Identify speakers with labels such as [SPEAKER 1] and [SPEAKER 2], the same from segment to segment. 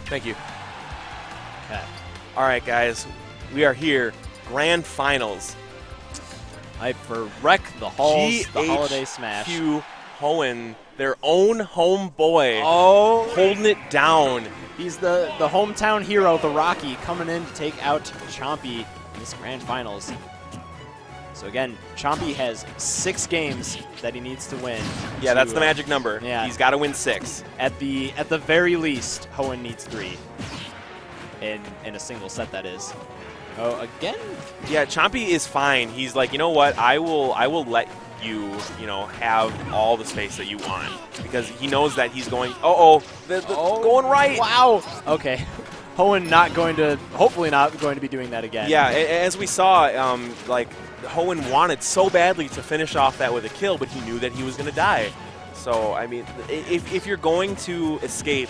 [SPEAKER 1] Thank you.
[SPEAKER 2] Okay.
[SPEAKER 1] All right, guys. We are here. Grand Finals.
[SPEAKER 2] Hype for Wreck the Halls, the Holiday Smash.
[SPEAKER 1] GHQ Hoenn, their own homeboy,
[SPEAKER 2] holding
[SPEAKER 1] it down.
[SPEAKER 2] He's the hometown hero, the Rocky, coming in to take out Chompy in this Grand Finals. So again, Chompy has 6 games that he needs to win.
[SPEAKER 1] Yeah, that's the magic number.
[SPEAKER 2] Yeah.
[SPEAKER 1] He's got to win 6.
[SPEAKER 2] At the very least, Hoenn needs 3. In a single set, that is. Oh, again?
[SPEAKER 1] Yeah, Chompy is fine. He's like, you know what? I will let you have all the space that you want, because he knows that he's going. Going right.
[SPEAKER 2] Wow. Okay. Hoenn hopefully not going to be doing that again.
[SPEAKER 1] Yeah, as we saw, like Hoenn wanted so badly to finish off that with a kill, but he knew that he was going to die. So I mean, if you're going to escape,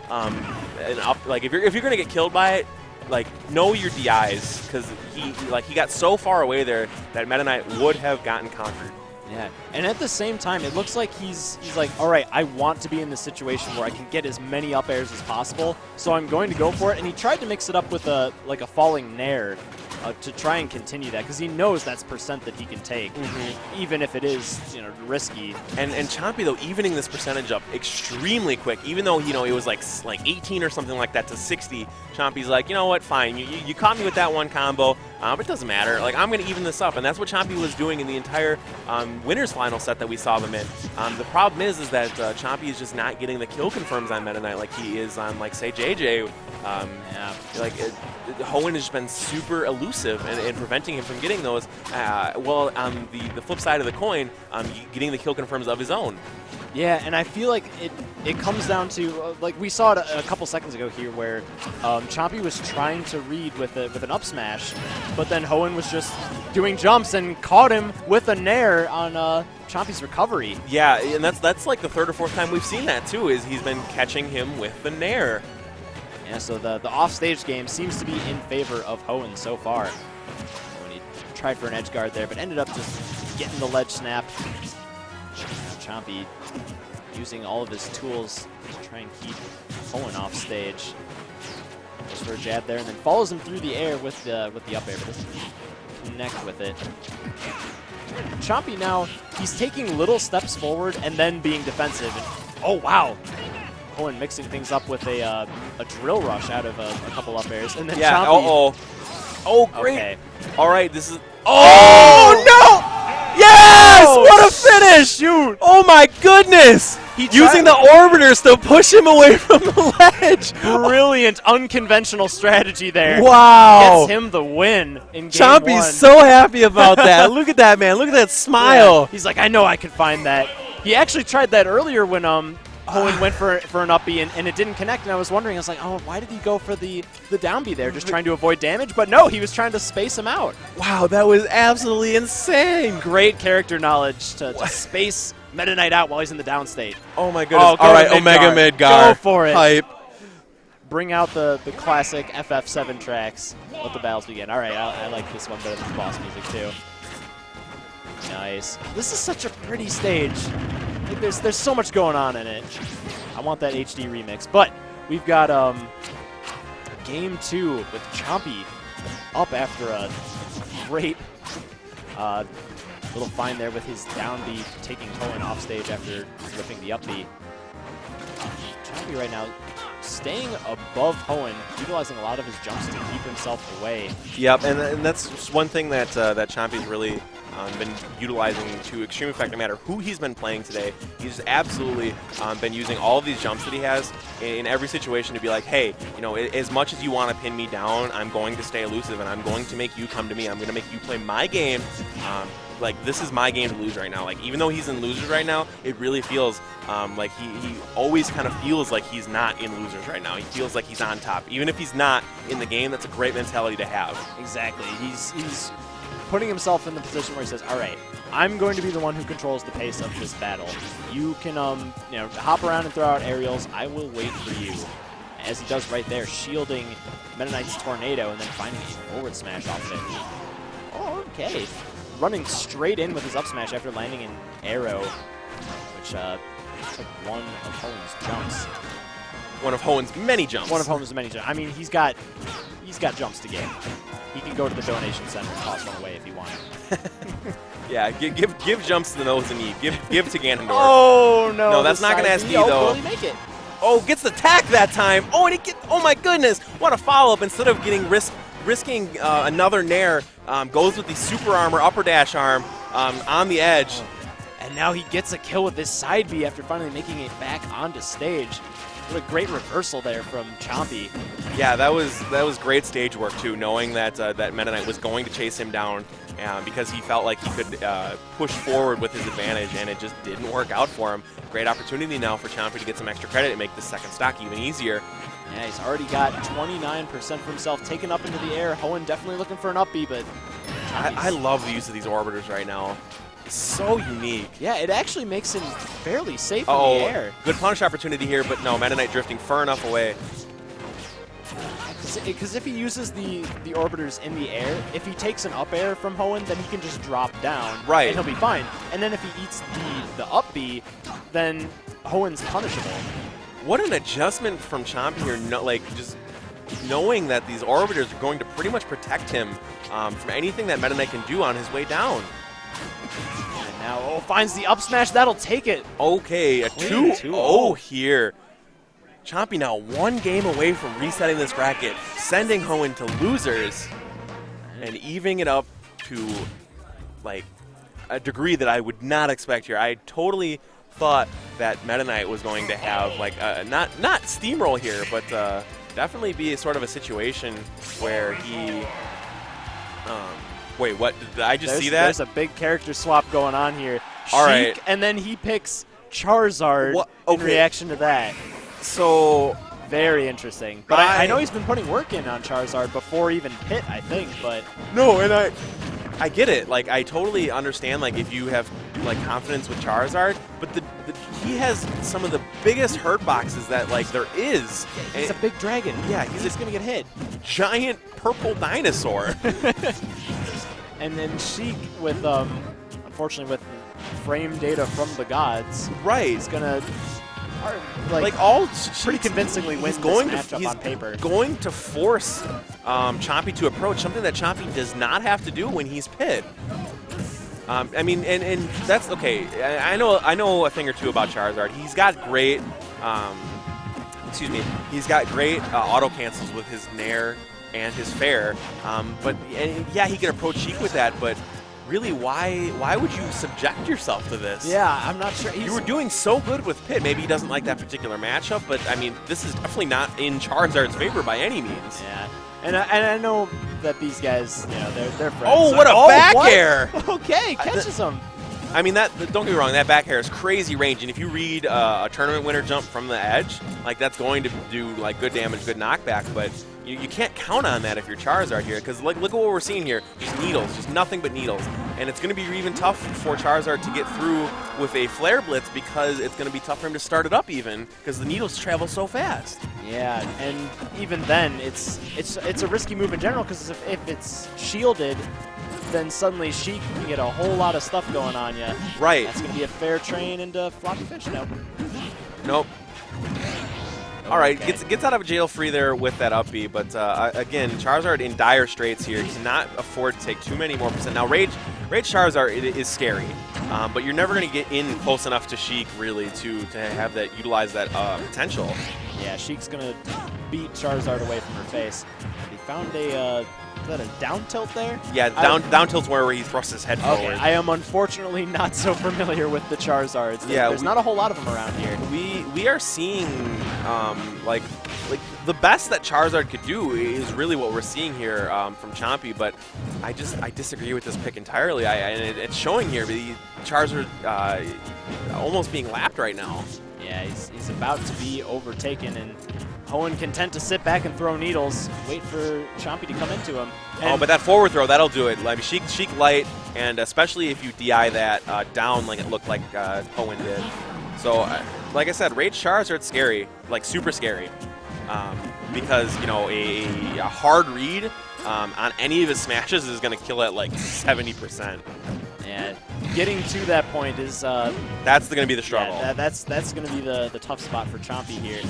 [SPEAKER 1] like if you're going to get killed by it, like know your DIs, because he got so far away there that Meta Knight would have gotten conquered.
[SPEAKER 2] Yeah, and at the same time, it looks like he's like, all right, I want to be in this situation where I can get as many up airs as possible, so I'm going to go for it. And he tried to mix it up with a falling nair to try and continue that, because he knows that's percent that he can take, even if it is risky. And
[SPEAKER 1] Chompy, though, evening this percentage up extremely quick, even though it was like 18 or something like that to 60. Chompy's like, you know what, fine, you caught me with that one combo, but it doesn't matter. Like, I'm going to even this up, and that's what Chompy was doing in the entire winners final set that we saw them in. The problem is that Chompy is just not getting the kill confirms on Meta Knight like he is on, like, say, JJ. Hoenn has been super elusive in preventing him from getting those. Well, on the flip side of the coin, getting the kill confirms of his own.
[SPEAKER 2] Yeah, and I feel like it comes down to, like we saw it a couple seconds ago here, where Chompy was trying to read with an up smash, but then Hoenn was just doing jumps and caught him with a nair on Chompy's recovery.
[SPEAKER 1] Yeah, and that's like the 3rd or 4th time we've seen that too, is he's been catching him with the nair.
[SPEAKER 2] Yeah, so the off-stage game seems to be in favor of Hoenn so far. When he tried for an edge guard there, but ended up just getting the ledge snap. Chompy using all of his tools to try and keep Hoenn off stage. Goes for a jab there, and then follows him through the air with the up air, but doesn't connect with it. Chompy now, he's taking little steps forward and then being defensive. And, oh, wow. Hoenn mixing things up with a drill rush out of a couple up airs. And then Chompy.
[SPEAKER 1] Oh, great.
[SPEAKER 2] Okay.
[SPEAKER 1] All right, this is. Oh, no! Yes!
[SPEAKER 2] Oh,
[SPEAKER 1] what a finish!
[SPEAKER 2] Shoot!
[SPEAKER 1] Oh my goodness! Using the orbiters to push him away from the ledge.
[SPEAKER 2] Brilliant, unconventional strategy there.
[SPEAKER 1] Wow!
[SPEAKER 2] Gets him the win in game
[SPEAKER 1] Chompy's
[SPEAKER 2] 1.
[SPEAKER 1] so happy about that. Look at that, man. Look at that smile.
[SPEAKER 2] Yeah. He's like, I know I can find that. He actually tried that earlier when Hoenn went for an up B and it didn't connect, and I was wondering, I was like, oh, why did he go for the down B there, just trying to avoid damage? But no, he was trying to space him out.
[SPEAKER 1] Wow, that was absolutely insane.
[SPEAKER 2] Great character knowledge to space Meta Knight out while he's in the down state.
[SPEAKER 1] Oh my goodness. All right, Omega Midgar.
[SPEAKER 2] Go for it.
[SPEAKER 1] Hype.
[SPEAKER 2] Bring out the classic FF7 tracks. Let the battles begin. All right, I like this one better than the boss music too. Nice. This is such a pretty stage. Like, there's so much going on in it. I want that HD remix. But we've got game 2 with Chompy up after a great little find there with his down B, taking Hoenn off stage after ripping the up B. Chompy right now staying above Hoenn, utilizing a lot of his jumps to keep himself away.
[SPEAKER 1] Yep, and that's one thing that Chompy's really been utilizing to extreme effect no matter who he's been playing today. He's absolutely been using all of these jumps that he has in every situation to be like, hey, as much as you want to pin me down, I'm going to stay elusive and I'm going to make you come to me. I'm going to make you play my game. Like, this is my game to lose right now. Like, even though he's in losers right now, it really feels like he always kind of feels like he's not in losers right now. He feels like he's on top. Even if he's not in the game, that's a great mentality to have.
[SPEAKER 2] Exactly. He's putting himself in the position where he says, all right, I'm going to be the one who controls the pace of this battle. You can hop around and throw out aerials. I will wait for you. As he does right there, shielding Meta Knight's Tornado and then finding a forward smash off it. Oh, okay. Running straight in with his up smash after landing an arrow, which took one of Hoenn's jumps.
[SPEAKER 1] One of Hoenn's many jumps.
[SPEAKER 2] One of Hoenn's many jumps. I mean, he's got jumps to give. He can go to the donation center and toss one away if he wanted.
[SPEAKER 1] Yeah, give jumps to those in need. Give to Ganondorf.
[SPEAKER 2] Oh no!
[SPEAKER 1] No, that's not gonna ask me though.
[SPEAKER 2] Will he make it?
[SPEAKER 1] Oh, gets the tack that time. Oh, and oh my goodness, what a follow-up. Instead of risking another nair, goes with the super armor, upper dash arm on the edge.
[SPEAKER 2] And now he gets a kill with this side B after finally making it back onto stage. What a great reversal there from Chompy.
[SPEAKER 1] Yeah, that was great stage work too, knowing that that Meta Knight was going to chase him down because he felt like he could push forward with his advantage, and it just didn't work out for him. Great opportunity now for Chompy to get some extra credit and make the second stock even easier.
[SPEAKER 2] Yeah, he's already got 29% for himself taken up into the air. Hoenn definitely looking for an up B, but
[SPEAKER 1] I love the use of these orbiters right now. It's so unique.
[SPEAKER 2] Yeah, it actually makes him fairly safe in the air.
[SPEAKER 1] Good punish opportunity here, but no, Meta Knight drifting far enough away.
[SPEAKER 2] Because if he uses the orbiters in the air, if he takes an up air from Hoenn, then he can just drop down.
[SPEAKER 1] Right.
[SPEAKER 2] And he'll be fine. And then if he eats the up B, then Hoenn's punishable.
[SPEAKER 1] What an adjustment from Chompy here, just knowing that these orbiters are going to pretty much protect him from anything that Meta Knight can do on his way down.
[SPEAKER 2] And now, finds the up smash. That'll take it.
[SPEAKER 1] Okay, a 2-0 here. Chompy now one game away from resetting this bracket, sending Hoenn to losers, and evening it up to like a degree that I would not expect here. I totally thought that Meta Knight was going to have like not steamroll here, but definitely be a sort of a situation where he. Wait, what? Did I just see that?
[SPEAKER 2] There's a big character swap going on here.
[SPEAKER 1] All
[SPEAKER 2] Sheik,
[SPEAKER 1] right.
[SPEAKER 2] and then he picks Charizard in reaction to that.
[SPEAKER 1] So
[SPEAKER 2] very interesting. But I know he's been putting work in on Charizard before even Pit, I think. But
[SPEAKER 1] no, and I get it. Like, I totally understand. Like, if you have like confidence with Charizard, but he has some of the biggest hurt boxes that like there is.
[SPEAKER 2] He's a big dragon.
[SPEAKER 1] Yeah,
[SPEAKER 2] he's just gonna get hit.
[SPEAKER 1] Giant purple dinosaur.
[SPEAKER 2] And then Sheik with unfortunately with frame data from the gods.
[SPEAKER 1] Right.
[SPEAKER 2] He's gonna. Pretty convincingly wins this matchup on paper.
[SPEAKER 1] He's going to force Chompy to approach something that Chompy does not have to do when he's Pit. I mean, and that's okay. I know a thing or two about Charizard. He's got great, he's got great auto cancels with his Nair and his Fair. Yeah, he can approach Sheik with that, but. Really, why would you subject yourself to this?
[SPEAKER 2] Yeah, I'm not sure.
[SPEAKER 1] You were doing so good with Pit. Maybe he doesn't like that particular matchup, but I mean, this is definitely not in Charizard's favor by any means.
[SPEAKER 2] Yeah, and I know that these guys, you know, they're friends.
[SPEAKER 1] Oh, what a back air!
[SPEAKER 2] Okay, catches him.
[SPEAKER 1] I mean, don't get me wrong, that back air is crazy range, and if you read a tournament winner jump from the edge, like that's going to do like good damage, good knockback, but you can't count on that if you're Charizard here, because look at what we're seeing here, just needles, just nothing but needles, and it's going to be even tough for Charizard to get through with a Flare Blitz because it's going to be tough for him to start it up even, because the needles travel so fast.
[SPEAKER 2] Yeah, and even then, it's a risky move in general, because if it's shielded, then suddenly Sheik can get a whole lot of stuff going on you.
[SPEAKER 1] Right.
[SPEAKER 2] That's going to be a fair train into floppy fish.
[SPEAKER 1] Nope. All right, gets out of jail free there with that up B, but again, Charizard in dire straits here. He cannot afford to take too many more percent. Now, Rage Charizard is scary, but you're never going to get in close enough to Sheik, really, to have that utilize that potential.
[SPEAKER 2] Yeah, Sheik's going to beat Charizard away from her face. He found a... is that a down tilt there?
[SPEAKER 1] Yeah, down tilt's where he thrusts his head forward.
[SPEAKER 2] I am unfortunately not so familiar with the Charizards. There's not a whole lot of them around here.
[SPEAKER 1] We are seeing like the best that Charizard could do is really what we're seeing here from Chompy, but I disagree with this pick entirely. And it's showing here. Charizard almost being lapped right now. Yeah,
[SPEAKER 2] he's about to be overtaken, and Hoenn content to sit back and throw needles, wait for Chompy to come into him.
[SPEAKER 1] And but that forward throw, that'll do it. I mean, Sheik light, and especially if you DI that down like it looked like Hoenn did. So, like I said, Rage Charizard's scary, like super scary, because, you know, a hard read on any of his smashes is going to kill at like 70%.
[SPEAKER 2] Yeah, getting to that point is
[SPEAKER 1] that's going to be the struggle.
[SPEAKER 2] Yeah, that's going to be the tough spot for Chompy here.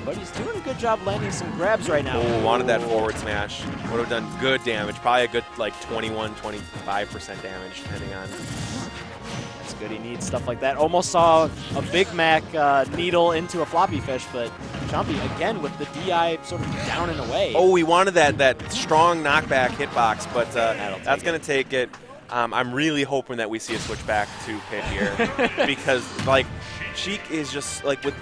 [SPEAKER 2] But he's doing a good job landing some grabs right now.
[SPEAKER 1] Oh, wanted that forward smash. Would have done good damage. Probably a good like 21, 25% damage, depending on.
[SPEAKER 2] That's good. He needs stuff like that. Almost saw a Big Mac needle into a floppy fish, but Chompy again with the DI sort of down and away.
[SPEAKER 1] Oh, he wanted that strong knockback hitbox, but that's going to take it. I'm really hoping that we see a switch back to Pit here because like Sheik is just like with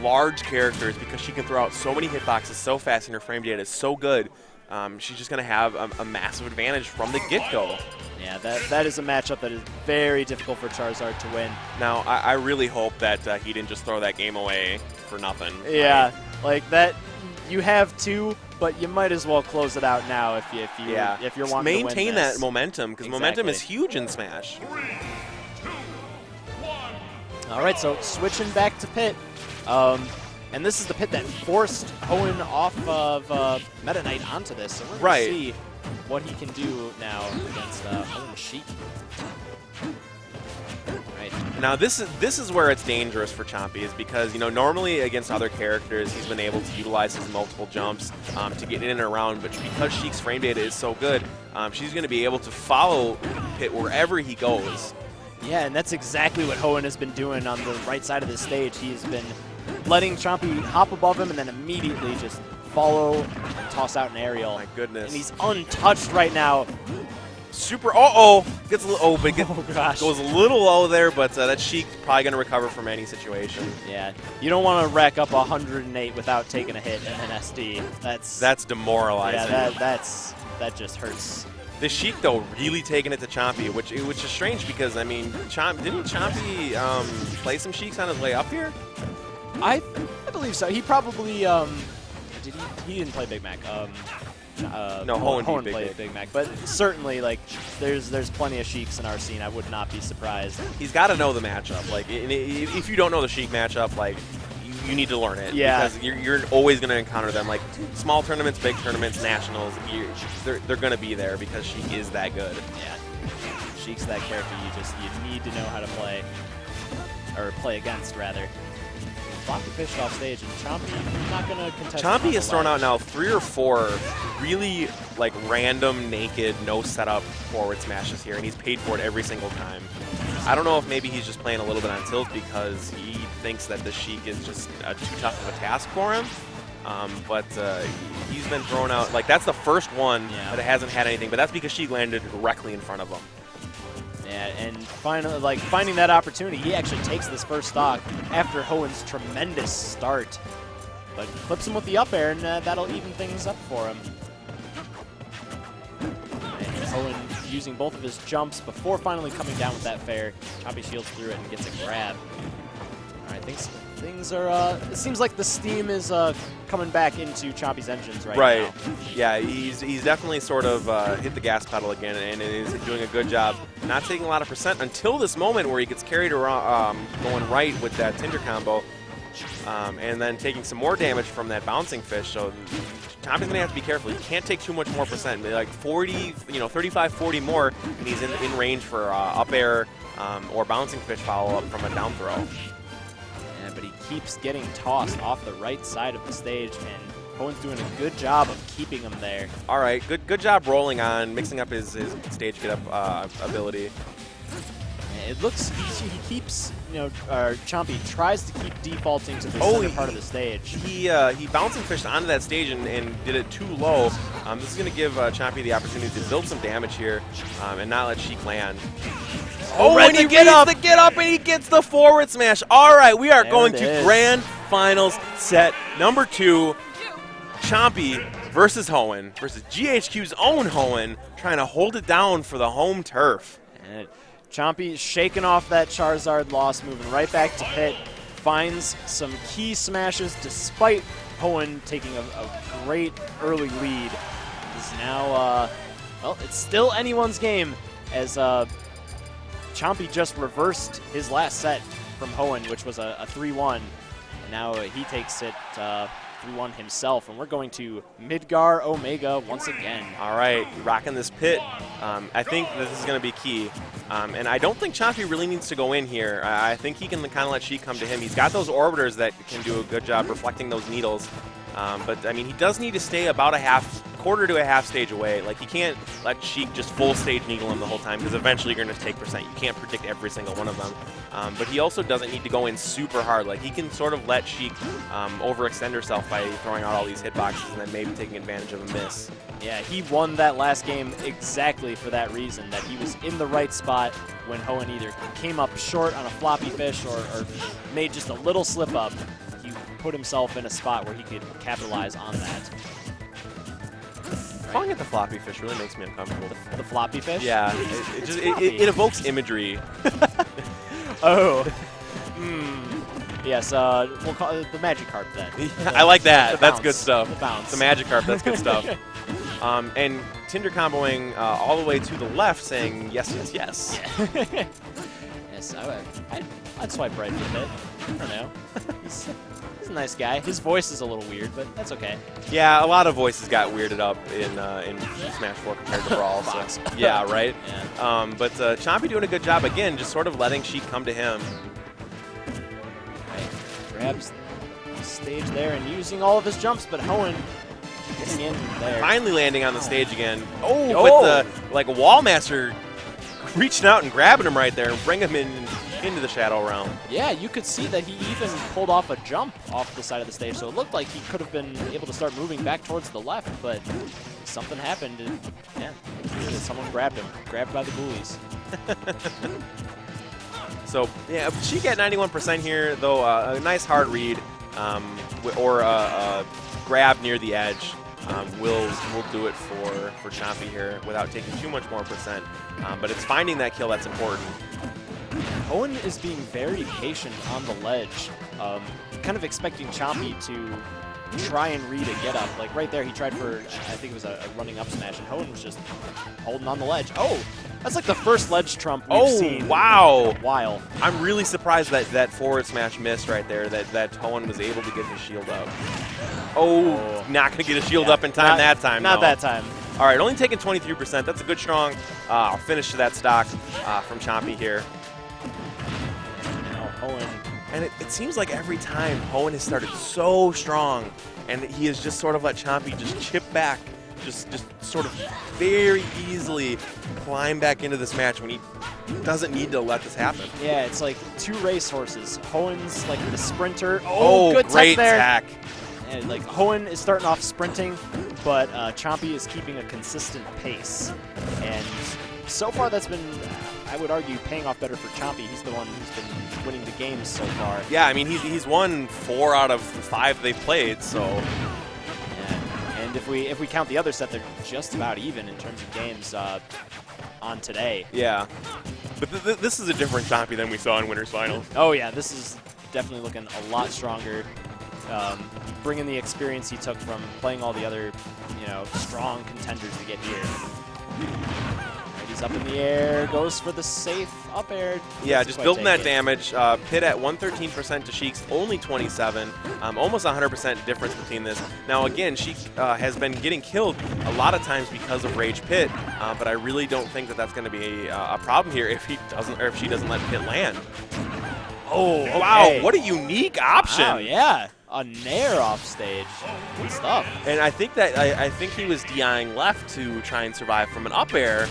[SPEAKER 1] large characters, because she can throw out so many hitboxes so fast and her frame data is so good. She's just going to have a massive advantage from the get-go.
[SPEAKER 2] Yeah, that is a matchup that is very difficult for Charizard to win.
[SPEAKER 1] Now, I really hope that he didn't just throw that game away for nothing.
[SPEAKER 2] Yeah, like that. You have two, but you might as well close it out now if you're wanting to win
[SPEAKER 1] maintain
[SPEAKER 2] this.
[SPEAKER 1] that momentum, because momentum is huge in Smash.
[SPEAKER 3] 3, 2, 1.
[SPEAKER 2] All right, so switching back to Pit. And this is the Pit that forced Hoenn off of Meta Knight onto this. So we're going to see what he can do now against Hoenn Sheik. Right.
[SPEAKER 1] Now this is where it's dangerous for Chompy, is because normally against other characters he's been able to utilize his multiple jumps to get in and around, but because Sheik's frame data is so good, she's going to be able to follow Pit wherever he goes.
[SPEAKER 2] Yeah, and that's exactly what Hoenn has been doing on the right side of the stage. He's been letting Chompy hop above him and then immediately just follow and toss out an aerial.
[SPEAKER 1] My goodness.
[SPEAKER 2] And he's untouched right now.
[SPEAKER 1] Super, gets a little, but goes a little low there, but that Sheik probably going to recover from any situation.
[SPEAKER 2] Yeah, you don't want to rack up 108 without taking a hit and an SD.
[SPEAKER 1] That's demoralizing.
[SPEAKER 2] Yeah, that just hurts.
[SPEAKER 1] The Sheik, though, really taking it to Chompy, which is strange because, I mean, didn't Chompy play some Sheiks on his way up here?
[SPEAKER 2] I believe so. He probably did. He didn't play Big Mac.
[SPEAKER 1] No, Hoenn
[SPEAKER 2] played Big Mac, but certainly like there's plenty of Sheiks in our scene. I would not be surprised.
[SPEAKER 1] He's got to know the matchup. Like, if you don't know the Sheik matchup, like you need to learn it.
[SPEAKER 2] Yeah.
[SPEAKER 1] Because you're always going to encounter them. Like small tournaments, big tournaments, nationals. They're going to be there because Sheik is that good.
[SPEAKER 2] Yeah. Sheik's that character you need to know how to play, or play against rather. Floppy fished off stage, and Chompy not going to contest.
[SPEAKER 1] Chompy has thrown out now 3 or 4 really like random, naked, no setup forward smashes here, and he's paid for it every single time. I don't know if maybe he's just playing a little bit on tilt because he thinks that the Sheik is just too tough of a task for him. But he's been thrown out. Like, that's the first one that hasn't had anything, but that's because Sheik landed directly in front of him.
[SPEAKER 2] Yeah, and finally, finding that opportunity, he actually takes this first stock after Hoenn's tremendous start. But clips him with the up air, and that'll even things up for him. And Hoenn using both of his jumps before finally coming down with that fair. Chompy shields through it and gets a grab. All right, things are. It seems like the steam is coming back into Chompy's engines right now.
[SPEAKER 1] Yeah, he's definitely sort of hit the gas pedal again, and is doing a good job. Not taking a lot of percent until this moment where he gets carried around, going right with that Tinder combo, and then taking some more damage from that bouncing fish. So Chompy's going to have to be careful. He can't take too much more percent. Like 40, 35, 40 more, and he's in range for up air or bouncing fish follow-up from a down throw.
[SPEAKER 2] Yeah, but he keeps getting tossed off the right side of the stage, and Hoenn's doing a good job of keeping him there.
[SPEAKER 1] All right, good job rolling on, mixing up his stage get-up ability.
[SPEAKER 2] It looks, he keeps, Chompy tries to keep defaulting to the center part of the stage.
[SPEAKER 1] He bouncing fished onto that stage and did it too low. This is going to give Chompy the opportunity to build some damage here and not let Sheik land. And he gets the get up and he gets the forward smash. All right, we are going to Grand Finals set number 2. Chompy versus Hoenn, versus GHQ's own Hoenn, trying to hold it down for the home turf.
[SPEAKER 2] And Chompy shaking off that Charizard loss, moving right back to Pit, finds some key smashes despite Hoenn taking a great early lead. He's now, well, it's still anyone's game as Chompy just reversed his last set from Hoenn, which was a 3-1. And now he takes it through one himself, and we're going to Midgar Omega once again.
[SPEAKER 1] All right, rocking this pit. I think this is going to be key. And I don't think Chompy really needs to go in here. I think he can kind of let Sheik come to him. He's got those orbiters that can do a good job reflecting those needles. But, I mean, he does need to stay about quarter to a half stage away. Like, you can't let Sheik just full stage needle him the whole time because eventually you're going to take percent. You can't predict every single one of them. But he also doesn't need to go in super hard. Like, he can sort of let Sheik overextend herself by throwing out all these hitboxes and then maybe taking advantage of a miss.
[SPEAKER 2] Yeah, he won that last game exactly for that reason, that he was in the right spot when Hoenn either came up short on a floppy fish or made just a little slip up. He put himself in a spot where he could capitalize on that.
[SPEAKER 1] Calling it the floppy fish really makes me uncomfortable.
[SPEAKER 2] The floppy fish?
[SPEAKER 1] Yeah, it evokes imagery.
[SPEAKER 2] Oh. Yes, we'll call it the Magikarp then.
[SPEAKER 1] I like that. That's
[SPEAKER 2] bounce.
[SPEAKER 1] good stuff.
[SPEAKER 2] The bounce.
[SPEAKER 1] The Magikarp, that's good stuff. And Tinder comboing all the way to the left saying yes, yes, yes.
[SPEAKER 2] Yeah. Yes, I'd swipe right with it. I don't know. He's a nice guy. His voice is a little weird, but that's okay.
[SPEAKER 1] Yeah, a lot of voices got weirded up in Smash 4 compared to Brawl. So. Yeah, right?
[SPEAKER 2] Yeah.
[SPEAKER 1] But Chompy doing a good job, again, just sort of letting Sheik come to him.
[SPEAKER 2] Right. Grabs the stage there and using all of his jumps, but Hoenn getting in there.
[SPEAKER 1] Finally landing on the stage again. Oh, but the Wall Master reaching out and grabbing him right there and bringing him into the Shadow Realm.
[SPEAKER 2] Yeah, you could see that he even pulled off a jump off the side of the stage, so it looked like he could have been able to start moving back towards the left, but something happened, and yeah, someone grabbed him, grabbed by the ghoulies.
[SPEAKER 1] So, yeah, Sheik at 91% here, though a nice hard read or a grab near the edge will do it for Chompy here without taking too much more percent. But it's finding that kill that's important.
[SPEAKER 2] Hoenn is being very patient on the ledge, kind of expecting Chompy to try and read a get up. Like right there, he tried for, I think it was a running up smash, and Hoenn was just holding on the ledge. Oh, that's like the first ledge trump we've seen
[SPEAKER 1] wow.
[SPEAKER 2] in a while.
[SPEAKER 1] I'm really surprised that forward smash missed right there, that Hoenn was able to get his shield up. Oh, not going to get a shield up in time that time.
[SPEAKER 2] Not that time.
[SPEAKER 1] All right, only taking 23%. That's a good, strong finish to that stock from Chompy here.
[SPEAKER 2] Hoenn.
[SPEAKER 1] And it seems like every time Hoenn has started so strong, and he has just sort of let Chompy just chip back, just sort of very easily climb back into this match when he doesn't need to let this happen.
[SPEAKER 2] Yeah, it's like two racehorses. Hoenn's like the sprinter.
[SPEAKER 1] Oh,
[SPEAKER 2] good
[SPEAKER 1] great
[SPEAKER 2] tech there.
[SPEAKER 1] attack.
[SPEAKER 2] And like Hoenn is starting off sprinting, but Chompy is keeping a consistent pace. And so far that's been, I would argue, paying off better for Chompy. He's the one who's been winning the games so far.
[SPEAKER 1] Yeah, I mean, he's won 4 out of 5 they've played, so.
[SPEAKER 2] Yeah. And if we count the other set, they're just about even in terms of games on today.
[SPEAKER 1] Yeah. But this is a different Chompy than we saw in Winners Finals.
[SPEAKER 2] Oh yeah, this is definitely looking a lot stronger. Bringing the experience he took from playing all the other, strong contenders to get here. Right, he's up in the air, goes for the safe up air.
[SPEAKER 1] Yeah, just building that damage. Pit at 113% to Sheik's only 27. Almost 100% difference between this. Now again, Sheik has been getting killed a lot of times because of Rage Pit, but I really don't think that that's going to be a problem here if she doesn't let Pit land. Oh, okay. Wow, what a unique option.
[SPEAKER 2] Wow, yeah. A nair off stage. Good stuff.
[SPEAKER 1] And I think that I think he was DIing left to try and survive from an up air.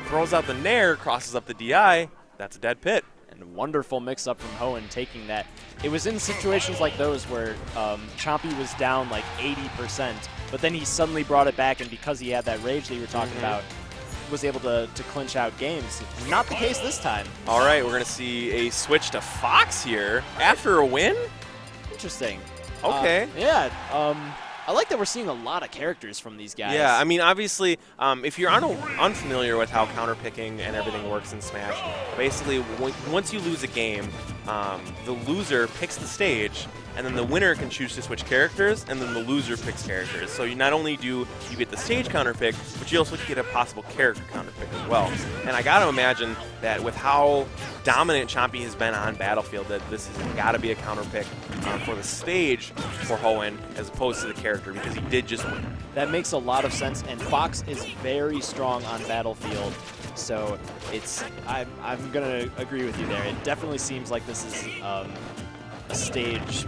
[SPEAKER 1] Throws out the nair, crosses up the DI. That's a dead Pit.
[SPEAKER 2] And a wonderful mix-up from Hoenn taking that. It was in situations like those where Chompy was down like 80%, but then he suddenly brought it back, and because he had that rage that you were talking about, was able to clinch out games. Not the case this time.
[SPEAKER 1] All right, we're going to see a switch to Fox here after a win?
[SPEAKER 2] Interesting.
[SPEAKER 1] Okay.
[SPEAKER 2] Yeah. I like that we're seeing a lot of characters from these guys.
[SPEAKER 1] Yeah, I mean, obviously, if you're unfamiliar with how counterpicking and everything works in Smash, basically, once you lose a game, the loser picks the stage, and then the winner can choose to switch characters, and then the loser picks characters. So you not only do you get the stage counterpick, but you also get a possible character counterpick as well. And I got to imagine that with how dominant Chompy has been on Battlefield, that this has got to be a counter pick for the stage for Hoenn as opposed to the character, because he did just win.
[SPEAKER 2] That makes a lot of sense, and Fox is very strong on Battlefield, so I'm gonna agree with you there. It definitely seems like this is a stage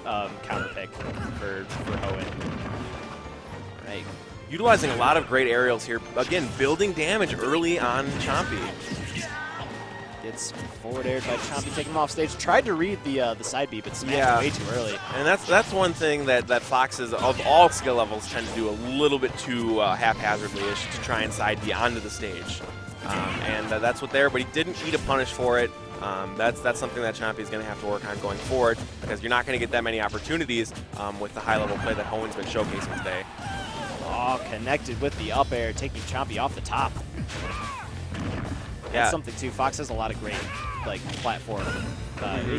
[SPEAKER 2] counter pick for Hoenn. Right.
[SPEAKER 1] Utilizing a lot of great aerials here. Again, building damage early on Chompy.
[SPEAKER 2] Gets forward aired by Chompy, taking him off stage. Tried to read the side B, but smashed way too early.
[SPEAKER 1] And that's one thing that Foxes of all skill levels tend to do a little bit too haphazardly-ish, to try and side B onto the stage. And that's what there, but he didn't eat a punish for it. That's something that Chompy is going to have to work on going forward, because you're not going to get that many opportunities with the high-level play that Hoenn's been showcasing today.
[SPEAKER 2] Oh, connected with the up air, taking Chompy off the top. That's something too. Fox has a lot of great platform.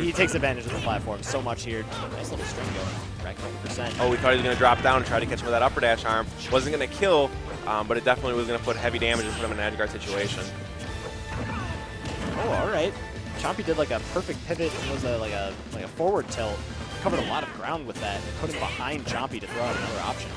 [SPEAKER 2] He takes advantage of the platform so much here. Nice little string going. Racking up percent.
[SPEAKER 1] Oh, we thought he was going to drop down and try to catch him with that upper dash arm. Wasn't going to kill, but it definitely was going to put heavy damage and put him in an edge guard situation.
[SPEAKER 2] Oh, all right. Chompy did like a perfect pivot. It was like a forward tilt. Covered a lot of ground with that and put him behind Chompy to throw out another option.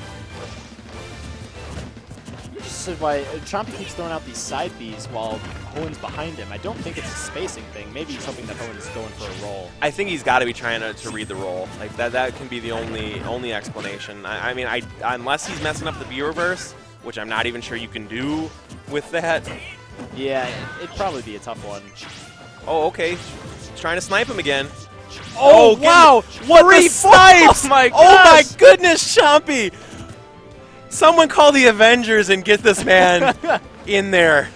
[SPEAKER 2] This is why Chompy keeps throwing out these side Bs while Hoenn's behind him. I don't think it's a spacing thing. Maybe he's hoping that Hoenn's going for a roll.
[SPEAKER 1] I think he's got to be trying to read the roll. Like that can be the only explanation. I mean, unless he's messing up the B reverse, which I'm not even sure you can do with that.
[SPEAKER 2] Yeah, it'd probably be a tough one.
[SPEAKER 1] Oh, okay. He's trying to snipe him again.
[SPEAKER 2] Oh wow! What
[SPEAKER 1] the snipes!
[SPEAKER 2] Oh my gosh!
[SPEAKER 1] Oh my goodness, Chompy! Someone call the Avengers and get this man in there.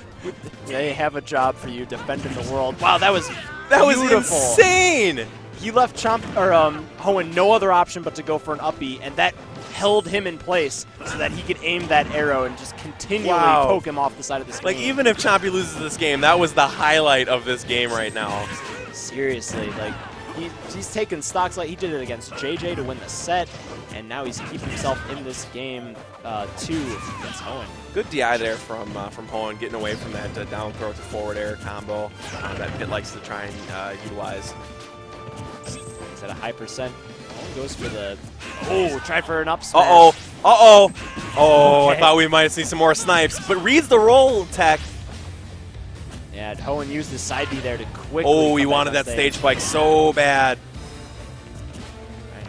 [SPEAKER 2] They have a job for you, defending the world. Wow, that was
[SPEAKER 1] beautiful. Insane.
[SPEAKER 2] He left Hoenn no other option but to go for an up B, and that held him in place so that he could aim that arrow and just continually poke him off the side of the screen.
[SPEAKER 1] Like, even if Chompy loses this game, that was the highlight of this game right now.
[SPEAKER 2] Seriously, like, he's taken stocks. Like, he did it against JJ to win the set, and now he's keeping himself in this game too against Hoenn.
[SPEAKER 1] Good DI there from Hoenn, getting away from that down throw to forward air combo that Pit likes to try and utilize.
[SPEAKER 2] He's at a high percent. Hoenn goes for the tried for an up smash.
[SPEAKER 1] Oh,
[SPEAKER 2] okay.
[SPEAKER 1] I thought we might see some more snipes, but reads the roll tech.
[SPEAKER 2] Yeah, Hoenn used his side B there to quickly.
[SPEAKER 1] Oh, he wanted that stage spike so bad.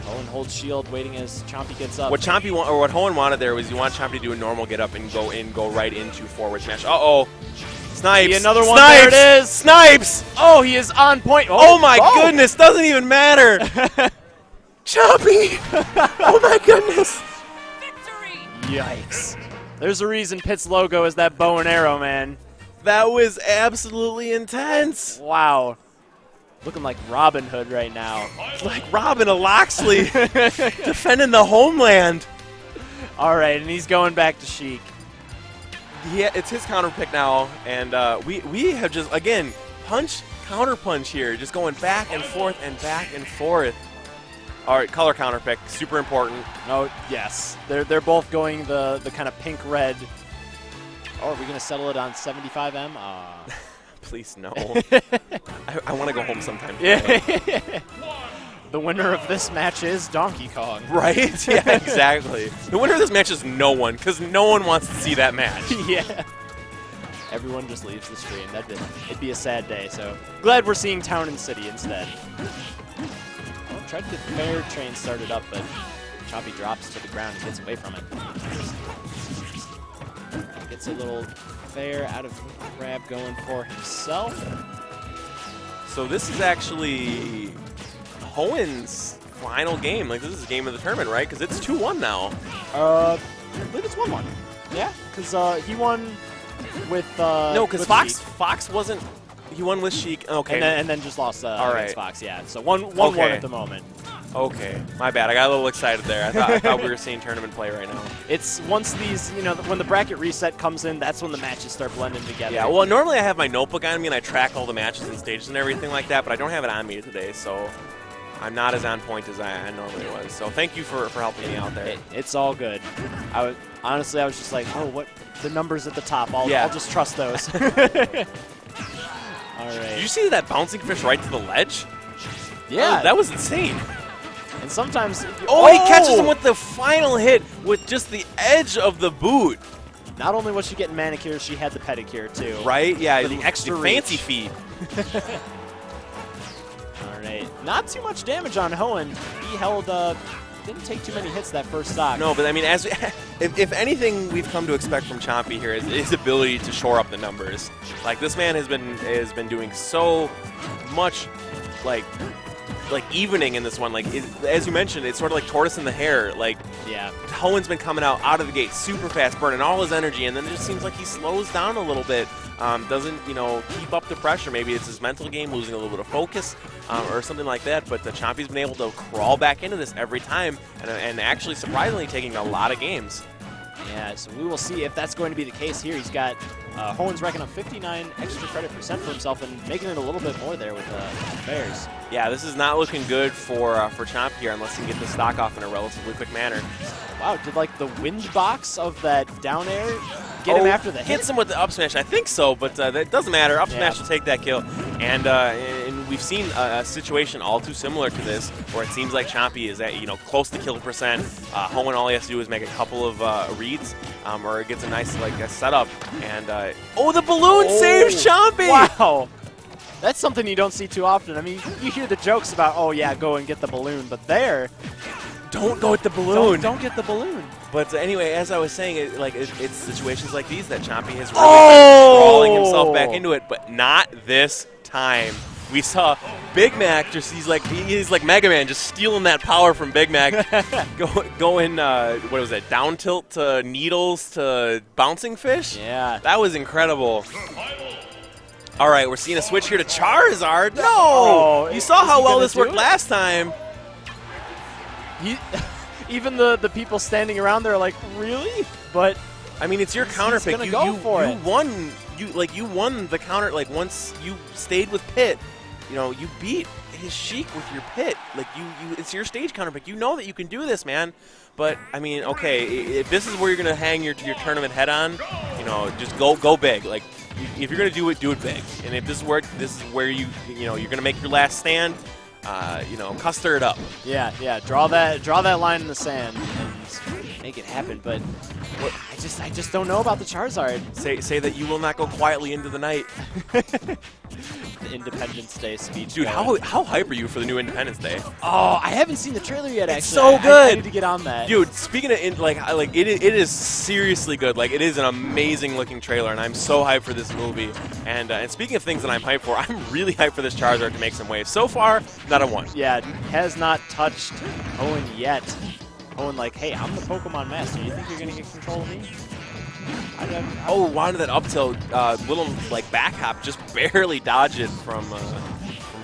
[SPEAKER 2] Hoenn holds shield, waiting as Chompy gets up.
[SPEAKER 1] What what Hoenn wanted there was you want Chompy to do a normal get up and go right into forward smash. Snipes.
[SPEAKER 2] Another one.
[SPEAKER 1] Snipes.
[SPEAKER 2] There it is.
[SPEAKER 1] Snipes.
[SPEAKER 2] Oh, he is on point.
[SPEAKER 1] Oh my goodness, doesn't even matter. Chompy. Oh my goodness.
[SPEAKER 3] Victory!
[SPEAKER 2] Yikes. There's a reason Pit's logo is that bow and arrow, man.
[SPEAKER 1] That was absolutely intense.
[SPEAKER 2] Wow. Looking like Robin Hood right now.
[SPEAKER 1] Like Robin of Loxley defending the homeland.
[SPEAKER 2] All right, and he's going back to Sheik.
[SPEAKER 1] Yeah, it's his counter pick now, and we have just, again, counter punch here, just going back and forth and back and forth. All right, color counter pick, super important.
[SPEAKER 2] Oh, yes. They're both going the kind of pink-red. Oh, are we going to settle it on 75M?
[SPEAKER 1] Please, no. I want to go home sometime.
[SPEAKER 2] Yeah. The winner of this match is Donkey Kong.
[SPEAKER 1] Right? Yeah, exactly. The winner of this match is no one, because no one wants to see that match.
[SPEAKER 2] Yeah. Everyone just leaves the stream. It'd be a sad day, so glad we're seeing Town and City instead. Oh, tried to get the fair train started up, but Chompy drops to the ground and gets away from it. Gets a little fair out of grab going for himself.
[SPEAKER 1] So this is actually Hoenn's final game. Like, this is the game of the tournament, right? Because it's 2-1 now.
[SPEAKER 2] I believe it's 1-1. Yeah, because he won with
[SPEAKER 1] no, because Fox
[SPEAKER 2] Sheik.
[SPEAKER 1] wasn't. He won with Sheik. Okay.
[SPEAKER 2] And then just lost against Fox. Yeah. So 1-1 at the moment.
[SPEAKER 1] Okay, my bad. I got a little excited there. I thought we were seeing tournament play right now.
[SPEAKER 2] It's once these, when the bracket reset comes in, that's when the matches start blending together.
[SPEAKER 1] Yeah, well, normally I have my notebook on me and I track all the matches and stages and everything like that, but I don't have it on me today, so I'm not as on point as I normally was. So thank you for helping me out there.
[SPEAKER 2] It's all good. Honestly, I was just like, oh, what the numbers at the top. I'll just trust those. All right.
[SPEAKER 1] Did you see that bouncing fish right to the ledge?
[SPEAKER 2] Yeah.
[SPEAKER 1] Oh, that was insane.
[SPEAKER 2] And sometimes...
[SPEAKER 1] Oh, he catches him with the final hit with just the edge of the boot.
[SPEAKER 2] Not only was she getting manicures, she had the pedicure, too.
[SPEAKER 1] Right? Yeah.
[SPEAKER 2] For the extra
[SPEAKER 1] fancy
[SPEAKER 2] reach.
[SPEAKER 1] feet.
[SPEAKER 2] All right. Not too much damage on Hoenn. He held... didn't take too many hits that first stock.
[SPEAKER 1] No, but I mean, if anything we've come to expect from Chompy here is his ability to shore up the numbers. Like, this man has been doing so much, like evening in this one. Like, as you mentioned, it's sort of like tortoise in the hare. Like,
[SPEAKER 2] yeah,
[SPEAKER 1] Hoenn's been coming out of the gate super fast, burning all his energy, and then it just seems like he slows down a little bit. Doesn't, keep up the pressure. Maybe it's his mental game, losing a little bit of focus or something like that. But Chompy's been able to crawl back into this every time and actually surprisingly taking a lot of games.
[SPEAKER 2] Yeah, so we will see if that's going to be the case here. He's got Hoenn's racking up 59 extra credit percent for himself and making it a little bit more there with Bears.
[SPEAKER 1] Yeah, this is not looking good for Chompy here unless he can get the stock off in a relatively quick manner.
[SPEAKER 2] Wow, did like the wind box of that down air get him after the hit?
[SPEAKER 1] Hits him with the up smash, I think so, but that doesn't matter. Up smash will take that kill. And we've seen a situation all too similar to this where it seems like Chompy is at close to kill percent. Hoenn, all he has to do is make a couple of reads or gets a nice a setup. And the balloon saves Chompy!
[SPEAKER 2] Wow. That's something you don't see too often. I mean, you hear the jokes about, oh yeah, go and get the balloon, but there,
[SPEAKER 1] don't go with the balloon.
[SPEAKER 2] Don't get the balloon.
[SPEAKER 1] But anyway, as I was saying, it's situations like these that Chompy has really crawling himself back into it, but not this time. We saw Big Mac he's like Mega Man, just stealing that power from Big Mac, going what was it, down tilt to needles to bouncing fish.
[SPEAKER 2] Yeah,
[SPEAKER 1] that was incredible. All right, we're seeing a switch here to Charizard. No, you saw how well this worked last time.
[SPEAKER 2] Even the people standing around there are like, really? But
[SPEAKER 1] I mean, it's your counter pick. You won. You won the counter. Like, once you stayed with Pit, you beat his Sheik with your Pit. Like, it's your stage counter pick. You know that you can do this, man. But I mean, okay, if this is where you're gonna hang your tournament head on, just go big. Like, if you're gonna do it big. And if this is where you're gonna make your last stand. Custer it up.
[SPEAKER 2] Yeah. Draw that line in the sand and make it happen. But I just don't know about the Charizard.
[SPEAKER 1] Say that you will not go quietly into the night.
[SPEAKER 2] The Independence Day speech.
[SPEAKER 1] Dude, how hype are you for the new Independence Day?
[SPEAKER 2] Oh, I haven't seen the trailer yet. Actually,
[SPEAKER 1] it's so good.
[SPEAKER 2] I need to get on that.
[SPEAKER 1] Dude, speaking of it is seriously good. Like, it is an amazing looking trailer, and I'm so hyped for this movie. And speaking of things that I'm hyped for, I'm really hyped for this Charizard to make some waves. So far, not a one.
[SPEAKER 2] Yeah, has not touched Hoenn yet. Hoenn like, hey, I'm the Pokemon master. You think you're gonna get control of me?
[SPEAKER 1] Wanted that up tilt, little back hop, just barely dodged it from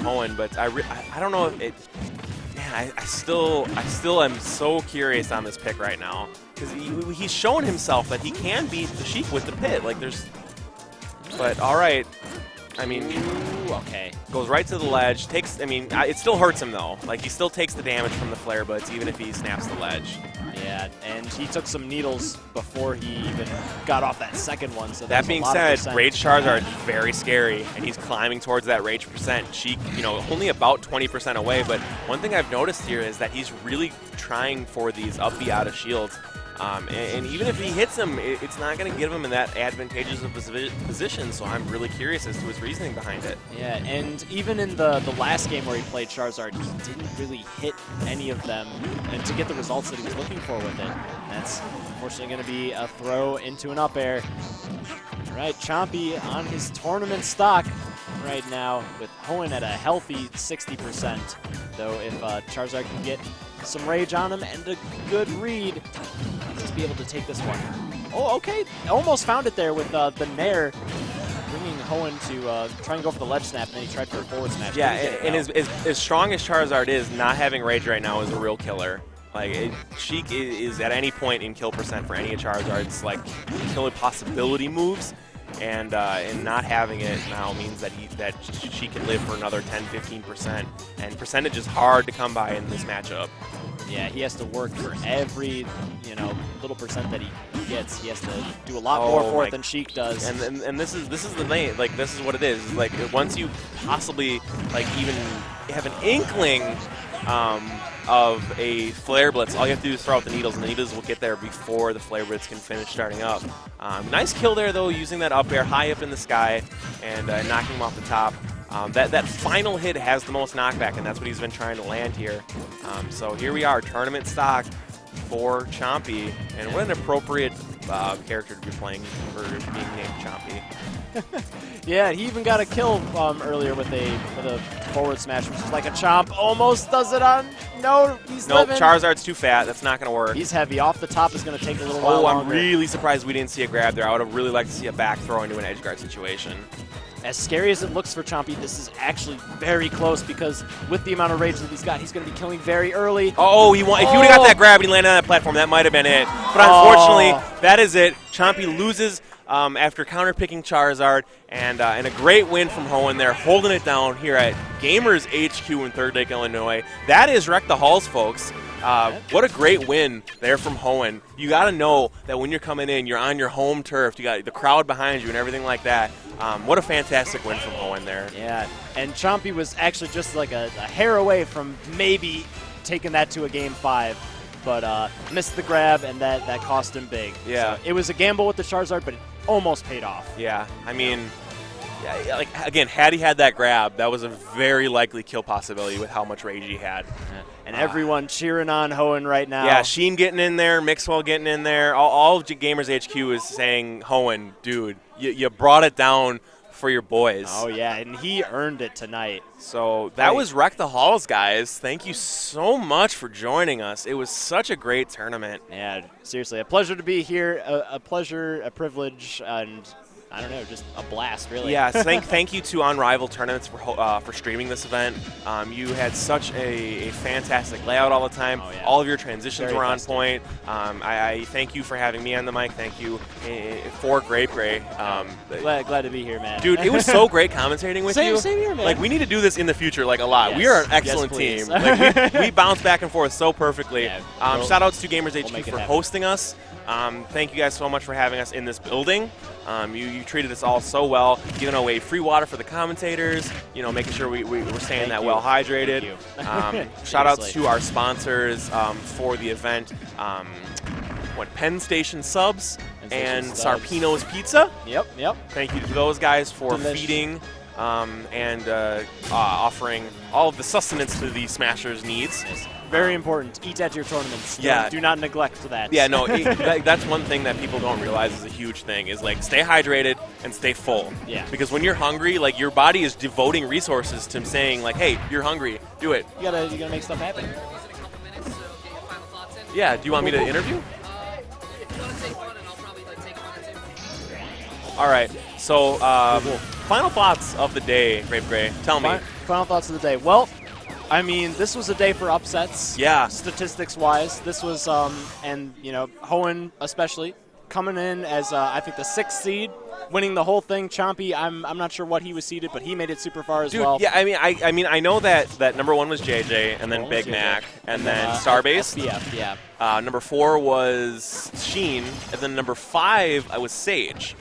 [SPEAKER 1] Hoenn. But I don't know if it. Man, I still am so curious on this pick right now because he's shown himself that he can beat the Sheik with the Pit. But all right. I mean,
[SPEAKER 2] okay.
[SPEAKER 1] Goes right to the ledge. It still hurts him though. Like, he still takes the damage from the flare buds even if he snaps the ledge.
[SPEAKER 2] Yeah, and he took some needles before he even got off that second one. So
[SPEAKER 1] that being said, Rage Charizard is very scary, and he's climbing towards that Rage percent. Sheik, only about 20% away. But one thing I've noticed here is that he's really trying for these up B out of shields. And even if he hits him, it's not going to give him in that advantageous of position, so I'm really curious as to his reasoning behind it.
[SPEAKER 2] Yeah, and even in the last game where he played Charizard, he didn't really hit any of them and to get the results that he was looking for with it. That's unfortunately going to be a throw into an up air. All right, Chompy on his tournament stock right now with Hoenn at a healthy 60%. Though if Charizard can get some rage on him and a good read, to be able to take this one. Oh, okay. Almost found it there with the Nair, bringing Hoenn to try and go for the ledge snap, and then he tried for a forward smash.
[SPEAKER 1] Yeah, and as strong as Charizard is, not having rage right now is a real killer. Like, Sheik is at any point in kill percent for any of Charizard's kill possibility moves. And not having it now means that she can live for another 10-15%. And percentage is hard to come by in this matchup.
[SPEAKER 2] Yeah, he has to work for every, you know, little percent that he gets. He has to do a lot more for it than Sheik does.
[SPEAKER 1] And this is the thing. Like, this is what it is. Like, once you possibly like even have an inkling of a Flare Blitz, all you have to do is throw out the needles, and the needles will get there before the Flare Blitz can finish starting up. Nice kill there, though, using that up air high up in the sky and knocking him off the top. That final hit has the most knockback, and that's what he's been trying to land here. So here we are, tournament stock for Chompy, and what an appropriate character to be playing for being named Chompy.
[SPEAKER 2] Yeah, he even got a kill earlier with a forward smash, which is like a chomp. Almost does it on. No, he's living.
[SPEAKER 1] Charizard's too fat. That's not going to work.
[SPEAKER 2] He's heavy. Off the top is going to take a little while
[SPEAKER 1] longer.
[SPEAKER 2] I'm
[SPEAKER 1] really surprised we didn't see a grab there. I would have really liked to see a back throw into an edge guard situation.
[SPEAKER 2] As scary as it looks for Chompy, this is actually very close because with the amount of rage that he's got, he's going to be killing very early.
[SPEAKER 1] Oh, if he would have got that grab and he landed on that platform, that might have been it. But unfortunately, that is it. Chompy loses after counter-picking Charizard, and a great win from Hoenn there, holding it down here at Gamers HQ in Third Lake, Illinois. That is Wreck the Halls, folks. What a great win there from Hoenn. You got to know that when you're coming in, you're on your home turf. You got the crowd behind you and everything like that. What a fantastic win from Hoenn there.
[SPEAKER 2] Yeah, and Chompy was actually just like a hair away from maybe taking that to a Game 5, but missed the grab, and that cost him big.
[SPEAKER 1] Yeah.
[SPEAKER 2] So it was a gamble with the Charizard, but it almost paid off.
[SPEAKER 1] Yeah, I mean, yeah, like, again, had he had that grab, that was a very likely kill possibility with how much rage he had.
[SPEAKER 2] Yeah. And everyone cheering on Hoenn right now.
[SPEAKER 1] Yeah, Sheen getting in there, Mixwell getting in there. All of Gamers HQ is saying, Hoenn, dude, you brought it down for your boys.
[SPEAKER 2] Oh, yeah, and he earned it tonight.
[SPEAKER 1] So that was Wreck the Halls, guys. Thank you so much for joining us. It was such a great tournament.
[SPEAKER 2] Yeah, seriously, a pleasure to be here, a pleasure, a privilege, and I don't know, just a blast, really.
[SPEAKER 1] Yeah, thank you to Unrivaled Tournaments for streaming this event. You had such a fantastic layout all the time.
[SPEAKER 2] Oh, yeah.
[SPEAKER 1] All of your transitions
[SPEAKER 2] Very
[SPEAKER 1] were on
[SPEAKER 2] festive.
[SPEAKER 1] point. I thank you for having me on the mic. Thank you for Grape Gray.
[SPEAKER 2] Glad to be here, man.
[SPEAKER 1] Dude, it was so great commentating with you.
[SPEAKER 2] Same here, man.
[SPEAKER 1] Like, we need to do this in the future, like, a lot.
[SPEAKER 2] Yes.
[SPEAKER 1] We are an excellent
[SPEAKER 2] Yes,
[SPEAKER 1] team.
[SPEAKER 2] please.
[SPEAKER 1] Like, we bounce back and forth so perfectly.
[SPEAKER 2] Yeah,
[SPEAKER 1] shout outs to Gamers HQ
[SPEAKER 2] make it
[SPEAKER 1] for
[SPEAKER 2] happen.
[SPEAKER 1] hosting us. Thank you guys so much for having us in this building. You treated us all so well, giving away free water for the commentators, making sure we're staying that well hydrated. Shout outs to our sponsors for the event. Penn Station Subs and Sarpino's Pizza.
[SPEAKER 2] Yep.
[SPEAKER 1] Thank you to those guys for feeding and offering all of the sustenance to the Smashers' needs.
[SPEAKER 2] Yes. Very important. Eat at your tournaments.
[SPEAKER 1] Yeah.
[SPEAKER 2] Do not neglect that.
[SPEAKER 1] Yeah, no, that's one thing that people don't realize is a huge thing, is, like, stay hydrated and stay full.
[SPEAKER 2] Yeah.
[SPEAKER 1] Because when you're hungry, like, your body is devoting resources to saying, like, hey, you're hungry, do it.
[SPEAKER 2] You gotta make stuff happen.
[SPEAKER 1] Yeah, do you want me to interview? All right, so final thoughts of the day, Grape Gray. Tell me.
[SPEAKER 2] Final thoughts of the day. Well, I mean, this was a day for upsets.
[SPEAKER 1] Yeah.
[SPEAKER 2] Statistics-wise, this was, Hoenn especially coming in as I think the 6th seed, winning the whole thing. Chompy, I'm not sure what he was seeded, but he made it super far as well.
[SPEAKER 1] Yeah, I mean, I know that number 1 was JJ, and then Big Mac, and then Starbase.
[SPEAKER 2] SBF, yeah.
[SPEAKER 1] Number 4 was Sheen, and then number 5 was Sage.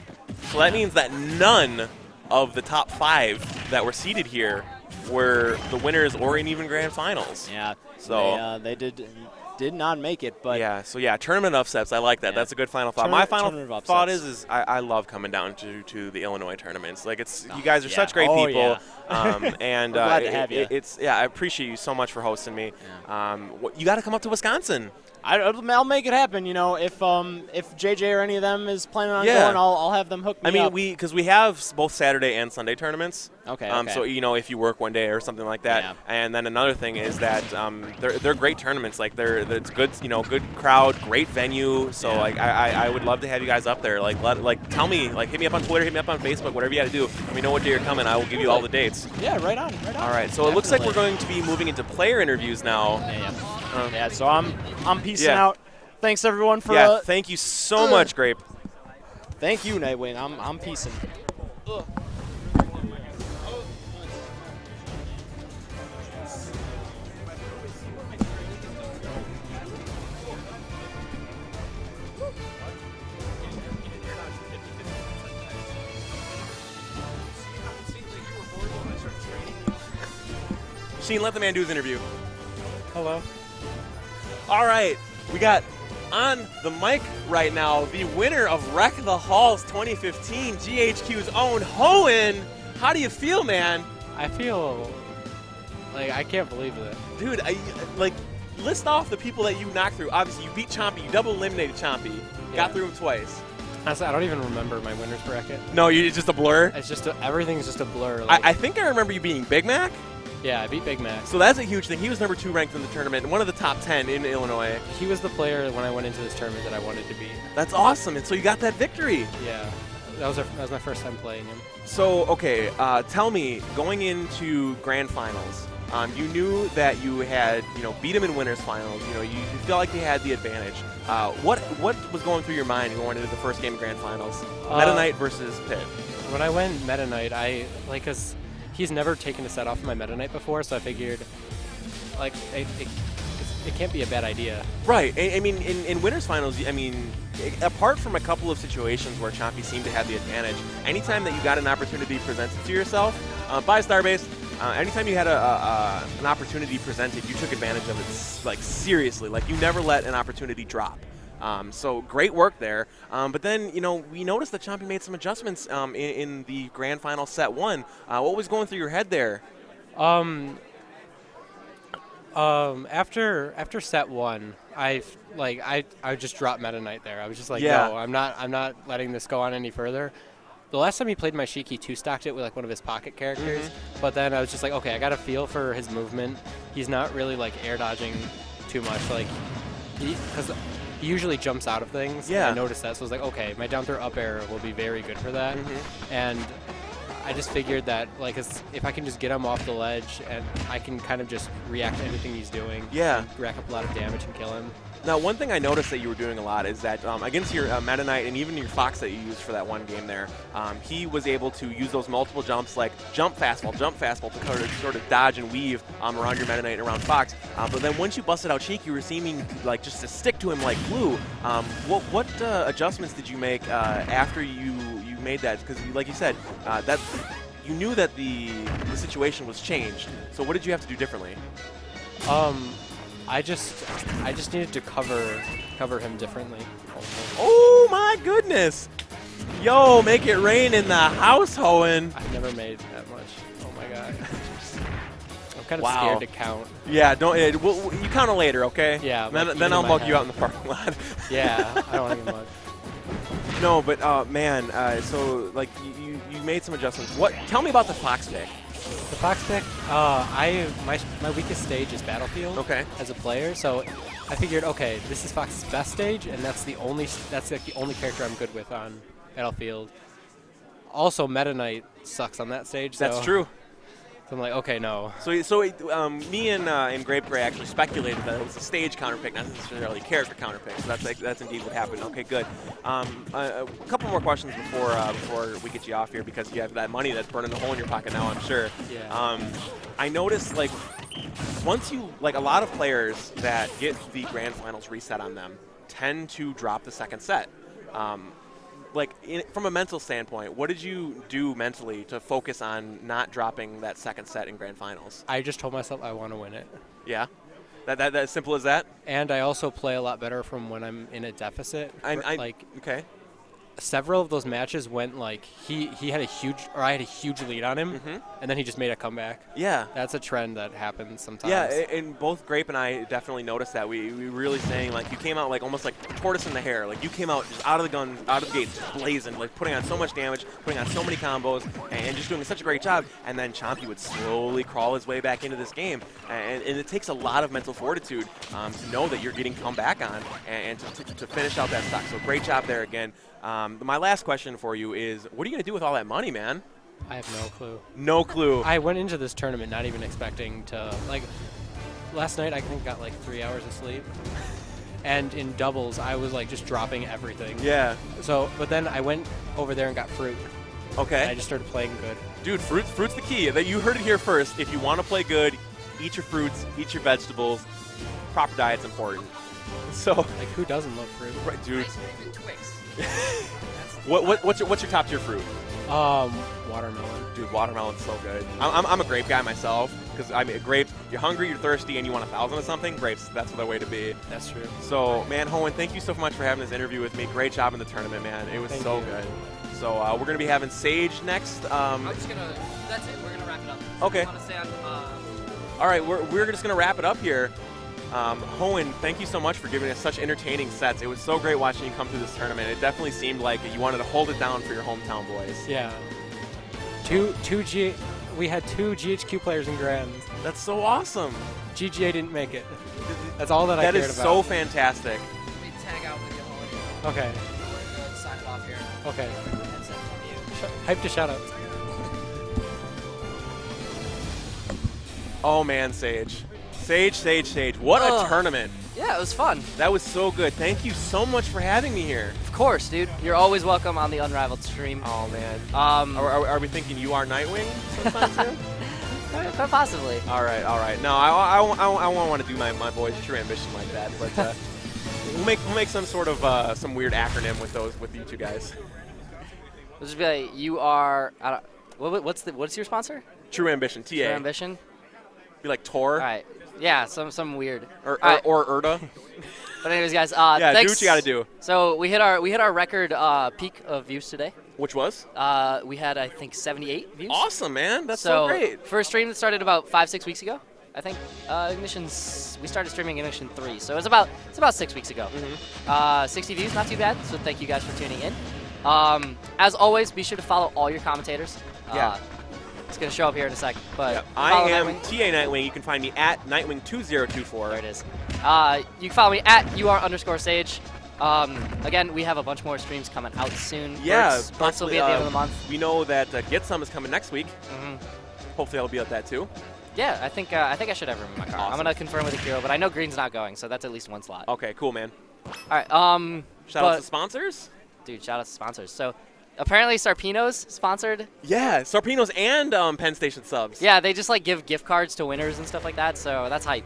[SPEAKER 1] So that means that none of the top 5 that were seeded here were the winners or in even grand finals.
[SPEAKER 2] Yeah.
[SPEAKER 1] So
[SPEAKER 2] they did not make it, but
[SPEAKER 1] yeah. So yeah, tournament upsets. I like that.
[SPEAKER 2] Yeah.
[SPEAKER 1] That's a good final thought. My final thought
[SPEAKER 2] upsets.
[SPEAKER 1] is I love coming down to the Illinois tournaments. Like, you guys are such great people.
[SPEAKER 2] Yeah.
[SPEAKER 1] And
[SPEAKER 2] We're glad to have you.
[SPEAKER 1] I appreciate you so much for hosting me. Yeah. You got to come up to Wisconsin.
[SPEAKER 2] I'll make it happen. If JJ or any of them is planning on
[SPEAKER 1] Yeah.
[SPEAKER 2] going, I'll have them hook me up.
[SPEAKER 1] I mean, because we have both Saturday and Sunday tournaments.
[SPEAKER 2] Okay.
[SPEAKER 1] So if you work one day or something like that,
[SPEAKER 2] Yeah.
[SPEAKER 1] and then another thing is that they're great tournaments. Like, it's good, good crowd, great venue. So
[SPEAKER 2] Yeah.
[SPEAKER 1] like I would love to have you guys up there. Like tell me, like, hit me up on Twitter, hit me up on Facebook, whatever you got to do. Let me know what day you're coming. I will give you all the dates.
[SPEAKER 2] Yeah, right on.
[SPEAKER 1] All right. So it looks like we're going to be moving into player interviews now.
[SPEAKER 2] Yeah. So I'm peacing
[SPEAKER 1] Yeah.
[SPEAKER 2] out. Thanks everyone for.
[SPEAKER 1] Thank you so much, Grape.
[SPEAKER 2] Thank you, Nightwing. I'm peacing.
[SPEAKER 1] Sheen, let the man do his interview.
[SPEAKER 4] Hello.
[SPEAKER 1] All right, we got on the mic right now the winner of Wreck the Halls 2015, GHQ's own Hoenn. How do you feel, man?
[SPEAKER 4] I feel like I can't believe it.
[SPEAKER 1] Dude, list off the people that you knocked through. Obviously, you beat Chompy. You double eliminated Chompy.
[SPEAKER 4] Yeah.
[SPEAKER 1] Got through him twice.
[SPEAKER 4] Honestly, I don't even remember my winner's bracket.
[SPEAKER 1] No, it's just a blur.
[SPEAKER 4] It's just everything's just a blur. Like,
[SPEAKER 1] I think I remember you beating Big Mac.
[SPEAKER 4] yeah, I beat Big Mac.
[SPEAKER 1] So that's a huge thing. He was number 2 ranked in the tournament and one of the top 10 in Illinois.
[SPEAKER 4] He was the player when I went into this tournament that I wanted to beat.
[SPEAKER 1] That's awesome. And so you got that victory.
[SPEAKER 4] Yeah, that was my first time playing him.
[SPEAKER 1] So, okay, tell me, going into grand finals, you knew that you had, beat him in winners finals. You felt like you had the advantage. What was going through your mind going into the first game of grand finals? Meta Knight versus Pit.
[SPEAKER 4] When I went Meta Knight, because he's never taken a set off of my Meta Knight before, so I figured, it can't be a bad idea.
[SPEAKER 1] Right. I mean, in winners finals, apart from a couple of situations where Chompy seemed to have the advantage, anytime that you got an opportunity presented to yourself, by Starbase, anytime you had an opportunity presented, you took advantage of it, seriously. You never let an opportunity drop. So great work there. But then, we noticed that Chompy made some adjustments in the grand final set 1. What was going through your head there?
[SPEAKER 4] After set 1, I just dropped Meta Knight there. I was just like,
[SPEAKER 1] Yeah.
[SPEAKER 4] no, I'm not letting this go on any further. The last time he played my Sheik, he 2-stocked it with one of his pocket characters. But then I was just like, okay, I got a feel for his movement. He's not really air dodging too much. Because he usually jumps out of things.
[SPEAKER 1] Yeah.
[SPEAKER 4] I noticed that, so I was like, okay, my down throw up air will be very good for that. And I just figured that, if I can just get him off the ledge and I can kind of just react to anything he's doing,
[SPEAKER 1] Yeah.
[SPEAKER 4] rack up a lot of damage and kill him.
[SPEAKER 1] Now, one thing I noticed that you were doing a lot is that against your Meta Knight and even your Fox that you used for that one game there, he was able to use those multiple jumps, like jump fastball, to sort of dodge and weave around your Meta Knight and around Fox. But then once you busted out Sheik, you were seeming just to stick to him like glue. What adjustments did you make after you made that? Because, like you said, that you knew that the situation was changed. So what did you have to do differently?
[SPEAKER 4] I just needed to cover him differently.
[SPEAKER 1] Oh my goodness! Yo, make it rain in the house, Hoenn.
[SPEAKER 4] I've never made that much. Oh my god. I'm kind of
[SPEAKER 1] Wow.
[SPEAKER 4] scared to count.
[SPEAKER 1] Yeah, don't. You count it later, okay?
[SPEAKER 4] Yeah.
[SPEAKER 1] Then I'll mug you out in the parking lot.
[SPEAKER 4] Yeah, I don't want to get mugged.
[SPEAKER 1] No, but man, so you made some adjustments. Tell me about the Fox pick.
[SPEAKER 4] The Fox pick, my weakest stage is Battlefield.
[SPEAKER 1] Okay.
[SPEAKER 4] As a player, so I figured, okay, this is Fox's best stage, and that's the only character I'm good with on Battlefield. Also, Meta Knight sucks on that stage.
[SPEAKER 1] That's
[SPEAKER 4] so,
[SPEAKER 1] true.
[SPEAKER 4] So I'm like, okay, no.
[SPEAKER 1] So me and Grape Gray actually speculated that it was a stage counter pick, not necessarily a character counter pick. So that's indeed what happened. Okay, good. A couple more questions before we get you off here, because you have that money that's burning a hole in your pocket now, I'm sure.
[SPEAKER 4] Yeah.
[SPEAKER 1] I noticed once you a lot of players that get the grand finals reset on them tend to drop the second set. From a mental standpoint, what did you do mentally to focus on not dropping that second set in grand finals?
[SPEAKER 4] I just told myself I want to win it.
[SPEAKER 1] Yeah? That simple as that?
[SPEAKER 4] And I also play a lot better from when I'm in a deficit.
[SPEAKER 1] Okay.
[SPEAKER 4] Several of those matches went he had I had a huge lead on him, and then he just made a comeback.
[SPEAKER 1] Yeah.
[SPEAKER 4] That's a trend that happens sometimes.
[SPEAKER 1] Yeah, and both Grape and I definitely noticed that. We really saying, you came out almost like tortoise in the hair. You came out just out of the gate, just blazing, putting on so much damage, putting on so many combos, and just doing such a great job. And then Chompy would slowly crawl his way back into this game. And it takes a lot of mental fortitude to know that you're getting come back on and to finish out that stock. So great job there again. My last question for you is, what are you going to do with all that money, man?
[SPEAKER 4] I have no clue.
[SPEAKER 1] No clue.
[SPEAKER 4] I went into this tournament not even expecting to, last night I think got 3 hours of sleep. And in doubles, I was just dropping everything.
[SPEAKER 1] Yeah.
[SPEAKER 4] So, but then I went over there and got fruit.
[SPEAKER 1] Okay.
[SPEAKER 4] And I just started playing good.
[SPEAKER 1] Dude, fruit's the key. You heard it here first. If you want to play good, eat your fruits, eat your vegetables. Proper diet's important. So,
[SPEAKER 4] Like, who doesn't love fruit?
[SPEAKER 1] right, dude.
[SPEAKER 5] Twix.
[SPEAKER 1] What's your top tier fruit?
[SPEAKER 4] Watermelon.
[SPEAKER 1] Dude, watermelon's so good. I'm a grape guy myself because I mean, grape. You're hungry, you're thirsty, and you want 1,000 of something. Grapes, that's the way to be.
[SPEAKER 4] That's true.
[SPEAKER 1] So, man, Hoenn, thank you so much for having this interview with me. Great job in the tournament, man. It was
[SPEAKER 4] Thank
[SPEAKER 1] so
[SPEAKER 4] you.
[SPEAKER 1] good. So we're gonna be having Sage next.
[SPEAKER 5] I'm just gonna. That's it. We're gonna wrap it up.
[SPEAKER 1] Okay.
[SPEAKER 5] I want to say
[SPEAKER 1] All right, we're just gonna wrap it up here. Hoenn, thank you so much for giving us such entertaining sets. It was so great watching you come through this tournament. It definitely seemed like you wanted to hold it down for your hometown boys.
[SPEAKER 4] Yeah. We had 2 GHQ players in Grands.
[SPEAKER 1] That's so awesome.
[SPEAKER 4] GGA didn't make it. That's all that I
[SPEAKER 1] That
[SPEAKER 4] cared
[SPEAKER 1] is
[SPEAKER 4] about.
[SPEAKER 1] so fantastic.
[SPEAKER 5] let me tag out with you, Hoenn.
[SPEAKER 4] Okay.
[SPEAKER 5] We're gonna sign it off here.
[SPEAKER 4] Okay.
[SPEAKER 5] Headset from you.
[SPEAKER 4] Hype to shoutouts.
[SPEAKER 1] Oh man, Sage. Sage. What a tournament.
[SPEAKER 5] Yeah, it was fun.
[SPEAKER 1] That was so good. Thank you so much for having me here.
[SPEAKER 5] Of course, dude. You're always welcome on the Unrivaled stream.
[SPEAKER 1] Oh man.
[SPEAKER 5] Um,
[SPEAKER 1] Are we thinking you are Nightwing sometime soon?
[SPEAKER 5] quite possibly.
[SPEAKER 1] All right. No, I won't want to do my boy's true ambition like that, but we'll make some sort of some weird acronym with you two guys.
[SPEAKER 5] We'll just be like, you are. What's your sponsor?
[SPEAKER 1] True ambition, TA.
[SPEAKER 5] Your ambition.
[SPEAKER 1] Be like Tor
[SPEAKER 5] All right. Yeah, some weird.
[SPEAKER 1] or
[SPEAKER 5] All right.
[SPEAKER 1] Urda.
[SPEAKER 5] But anyways, guys.
[SPEAKER 1] Yeah,
[SPEAKER 5] thanks.
[SPEAKER 1] do what you got to do.
[SPEAKER 5] So we hit our record peak of views today.
[SPEAKER 1] Which was
[SPEAKER 5] We had, I think, 78 views.
[SPEAKER 1] awesome, man. That's so great.
[SPEAKER 5] For a stream that started about 5-6 weeks ago, I think we started streaming Ignition 3, so it's about 6 weeks ago. 60 views, not too bad. So thank you guys for tuning in. As always, be sure to follow all your commentators.
[SPEAKER 1] Yeah.
[SPEAKER 5] It's gonna show up here in a sec. But
[SPEAKER 1] Yeah.
[SPEAKER 5] follow
[SPEAKER 1] I am
[SPEAKER 5] Nightwing.
[SPEAKER 1] TA Nightwing. You can find me at Nightwing2024.
[SPEAKER 5] There it is. You can follow me at @UR_Sage. Again, we have a bunch more streams coming out soon.
[SPEAKER 1] Yeah,
[SPEAKER 5] Burt's will be at the end of the month.
[SPEAKER 1] We know that Get Some is coming next week.
[SPEAKER 5] Mhm.
[SPEAKER 1] Hopefully, I'll be at that too.
[SPEAKER 5] Yeah, I think I should have room in my car.
[SPEAKER 1] Awesome.
[SPEAKER 5] I'm gonna confirm with Akira, but I know Green's not going, so that's at least one slot.
[SPEAKER 1] Okay, cool, man.
[SPEAKER 5] All right.
[SPEAKER 1] Shout out
[SPEAKER 5] but-
[SPEAKER 1] to sponsors.
[SPEAKER 5] Dude, shout out to sponsors. So, apparently Sarpino's sponsored.
[SPEAKER 1] Yeah, Sarpinos and Penn Station subs.
[SPEAKER 5] Yeah, they just like give gift cards to winners and stuff like that. So that's hype.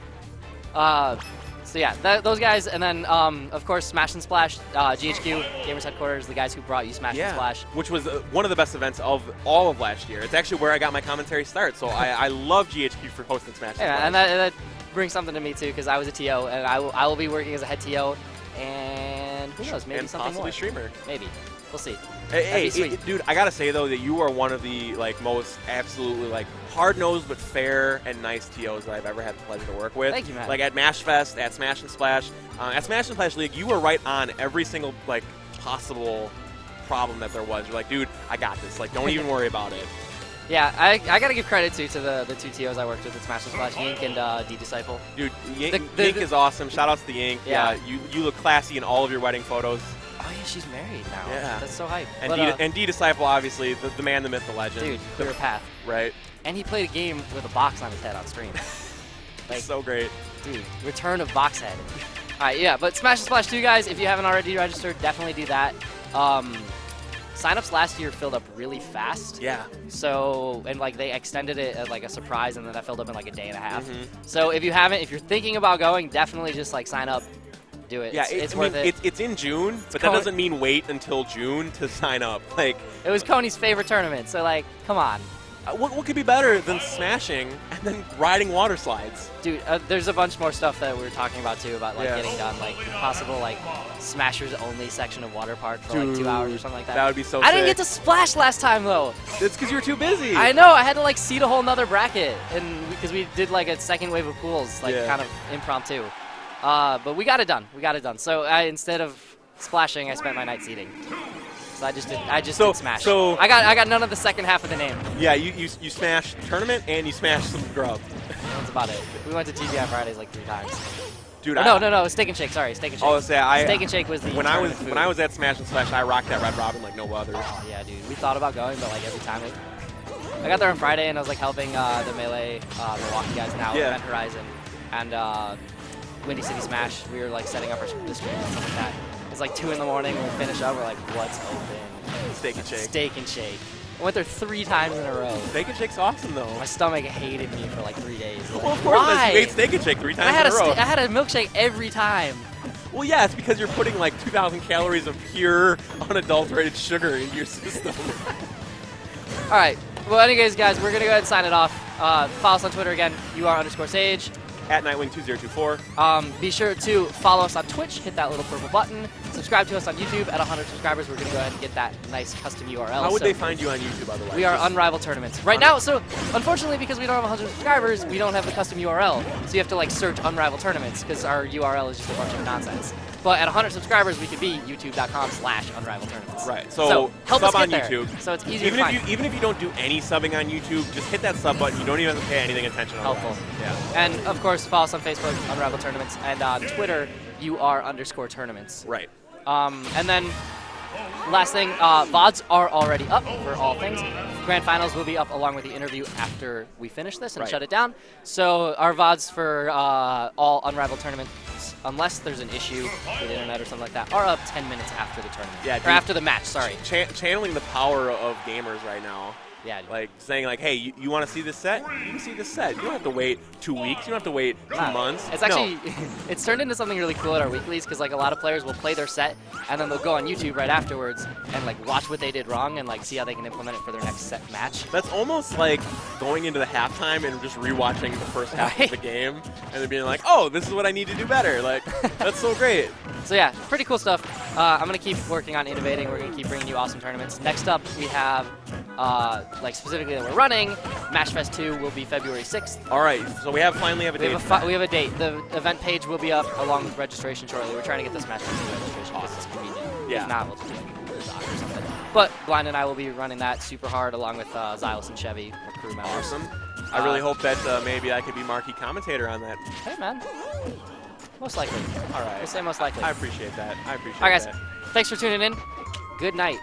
[SPEAKER 5] So yeah, those guys, and then of course Smash and Splash, GHQ Gamers Headquarters, the guys who brought you Smash and Splash.
[SPEAKER 1] Which was one of the best events of all of last year. It's actually where I got my commentary start. So I love GHQ for hosting Smash and Splash.
[SPEAKER 5] Yeah, and that brings something to me too, because I was a TO, and I will be working as a head TO, and who knows, maybe
[SPEAKER 1] and
[SPEAKER 5] something
[SPEAKER 1] possibly
[SPEAKER 5] more.
[SPEAKER 1] streamer.
[SPEAKER 5] Maybe. We'll see.
[SPEAKER 1] Hey,
[SPEAKER 5] That'd be sweet.
[SPEAKER 1] dude, I gotta say though that you are one of the most absolutely hard-nosed but fair and nice TOs that I've ever had the pleasure to work with.
[SPEAKER 5] Thank you, man.
[SPEAKER 1] Like at MashFest, at Smash and Splash, at Smash and Splash League, you were right on every single possible problem that there was. You're like, dude, I got this. Don't even worry about it.
[SPEAKER 5] Yeah, I gotta give credit to the two TOs I worked with at Smash and Splash, Yink and D-Disciple.
[SPEAKER 1] Dude,
[SPEAKER 5] The-
[SPEAKER 1] Yink is awesome. Shout outs to Yink.
[SPEAKER 5] Yeah.
[SPEAKER 1] You look classy in all of your wedding photos.
[SPEAKER 5] Oh yeah, she's married now.
[SPEAKER 1] Yeah.
[SPEAKER 5] That's so hype.
[SPEAKER 1] And
[SPEAKER 5] But,
[SPEAKER 1] D-Disciple, obviously, the man, the myth, the legend.
[SPEAKER 5] dude, clear path.
[SPEAKER 1] Right.
[SPEAKER 5] And he played a game with a box on his head on stream.
[SPEAKER 1] So great.
[SPEAKER 5] Dude, return of box head. All right, yeah, but Smash and Splash 2, guys, if you haven't already registered, definitely do that. Signups last year filled up really fast.
[SPEAKER 1] Yeah.
[SPEAKER 5] So, and they extended it as a surprise, and then that filled up in a day and a half.
[SPEAKER 1] Mhm.
[SPEAKER 5] So if you're thinking about going, definitely just sign up, do it.
[SPEAKER 1] Yeah,
[SPEAKER 5] it's worth it.
[SPEAKER 1] It's in June, but that doesn't mean wait until June to sign up.
[SPEAKER 5] It was Coney's favorite tournament, so come on.
[SPEAKER 1] What could be better than smashing and then riding water slides?
[SPEAKER 5] Dude, there's a bunch more stuff that we were talking about too, about
[SPEAKER 1] Yeah.
[SPEAKER 5] getting done, possible Smashers only section of water park for
[SPEAKER 1] Dude,
[SPEAKER 5] 2 hours or something like that.
[SPEAKER 1] That would be so
[SPEAKER 5] I didn't
[SPEAKER 1] sick.
[SPEAKER 5] get to splash last time though.
[SPEAKER 1] It's because you were too busy.
[SPEAKER 5] I know, I had to seed a whole nother bracket, and because we did a second wave of pools,
[SPEAKER 1] Yeah.
[SPEAKER 5] kind of impromptu. But we got it done. So instead of splashing, I spent my night seeding. So I just did Smash.
[SPEAKER 1] so-
[SPEAKER 5] I got none of the second half of the name.
[SPEAKER 1] Yeah, you smashed tournament and you smashed some grub.
[SPEAKER 5] That's about it. We went to TGI Fridays 3 times.
[SPEAKER 1] Dude,
[SPEAKER 5] Oh, no, Steak and Shake. Sorry, Steak and Shake.
[SPEAKER 1] Oh,
[SPEAKER 5] Steak and Shake was the
[SPEAKER 1] when I was
[SPEAKER 5] tournament
[SPEAKER 1] when I
[SPEAKER 5] food.
[SPEAKER 1] was at Smash and Splash, I rocked that Red Robin like no other.
[SPEAKER 5] Oh, yeah, dude. We thought about going, but every time I got there on Friday, and I was helping the Melee Milwaukee guys now,
[SPEAKER 1] Yeah.
[SPEAKER 5] Event Horizon, and Windy City Smash. We were setting up our stream and stuff like that. It's 2 in the morning. We finish up. We're what's open?
[SPEAKER 1] Steak and Shake.
[SPEAKER 5] Steak and Shake. I went there 3 times in a row.
[SPEAKER 1] Steak and Shake's awesome, though.
[SPEAKER 5] My stomach hated me for like 3 days. Like,
[SPEAKER 1] Well, of course,
[SPEAKER 5] why?
[SPEAKER 1] you ate Steak and Shake 3 times
[SPEAKER 5] I
[SPEAKER 1] in a row.
[SPEAKER 5] had a milkshake every time.
[SPEAKER 1] Well, yeah, it's because you're putting like 2,000 calories of pure, unadulterated sugar into your system.
[SPEAKER 5] All right. Well, anyways, guys, we're going to go ahead and sign it off. Follow us on Twitter again, UR_Sage.
[SPEAKER 1] At Nightwing2024.
[SPEAKER 5] Be sure to follow us on Twitch. Hit that little purple button. Subscribe to us on YouTube. At 100 subscribers, we're going to go ahead and get that nice custom URL.
[SPEAKER 1] How would they find you on YouTube otherwise?
[SPEAKER 5] We are Unrivaled Tournaments. Right now, so unfortunately, because we don't have 100 subscribers, we don't have the custom URL. So you have to like search Unrivaled Tournaments because our URL is just a bunch of nonsense. But at 100 subscribers, we could be youtube.com/Unrivaled Tournaments.
[SPEAKER 1] Right. So
[SPEAKER 5] help
[SPEAKER 1] sub
[SPEAKER 5] us
[SPEAKER 1] on
[SPEAKER 5] get there.
[SPEAKER 1] YouTube.
[SPEAKER 5] So it's easier
[SPEAKER 1] Even
[SPEAKER 5] to
[SPEAKER 1] if
[SPEAKER 5] find.
[SPEAKER 1] even if you don't do any subbing on YouTube, just hit that sub button. You don't even have to pay anything attention.
[SPEAKER 5] Helpful.
[SPEAKER 1] Otherwise.
[SPEAKER 5] And of course, follow us on Facebook, Unrivaled Tournaments, and on Twitter, UR_Tournaments.
[SPEAKER 1] Yeah. Right.
[SPEAKER 5] And then, last thing, VODs are already up for all things. Grand Finals will be up along with the interview after we finish this and
[SPEAKER 1] Right.
[SPEAKER 5] shut it down. So our VODs for all Unrivaled Tournaments, unless there's an issue with the internet or something like that, are up 10 minutes after the tournament.
[SPEAKER 1] Yeah,
[SPEAKER 5] or
[SPEAKER 1] dude.
[SPEAKER 5] after the match, sorry.
[SPEAKER 1] Channeling the power of gamers right now.
[SPEAKER 5] Yeah, dude.
[SPEAKER 1] Like saying like, hey, you want to see this set? You can see this set. You don't have to wait 2 weeks. You don't have to wait 2 months.
[SPEAKER 5] It's actually, it's turned into something really cool at our weeklies because like a lot of players will play their set and then they'll go on YouTube right afterwards and like watch what they did wrong and like see how they can implement it for their next set match.
[SPEAKER 1] That's almost like going into the halftime and just rewatching the first half of the game and then being like, oh, this is what I need to do better. Like, that's so great.
[SPEAKER 5] So yeah, pretty cool stuff. I'm going to keep working on innovating. We're going to keep bringing you awesome tournaments. Next up, we have, like specifically that we're running, Match Fest 2 will be February 6th.
[SPEAKER 1] All right, so we finally have a date.
[SPEAKER 5] We have a date. The event page will be up along with registration shortly. We're trying to get this Match Fest 2 registration because it's convenient.
[SPEAKER 1] Yeah.
[SPEAKER 5] If not, we'll just do like a Google Doc or something. But Blind and I will be running that super hard along with Xylus and Chevy, our crew members.
[SPEAKER 1] Awesome. I really hope that maybe I could be marquee commentator on that.
[SPEAKER 5] Hey, man. Most likely.
[SPEAKER 1] All right.
[SPEAKER 5] We'll say most likely.
[SPEAKER 1] I appreciate that. I appreciate
[SPEAKER 5] All right, guys.
[SPEAKER 1] that.
[SPEAKER 5] Thanks for tuning in. Good night.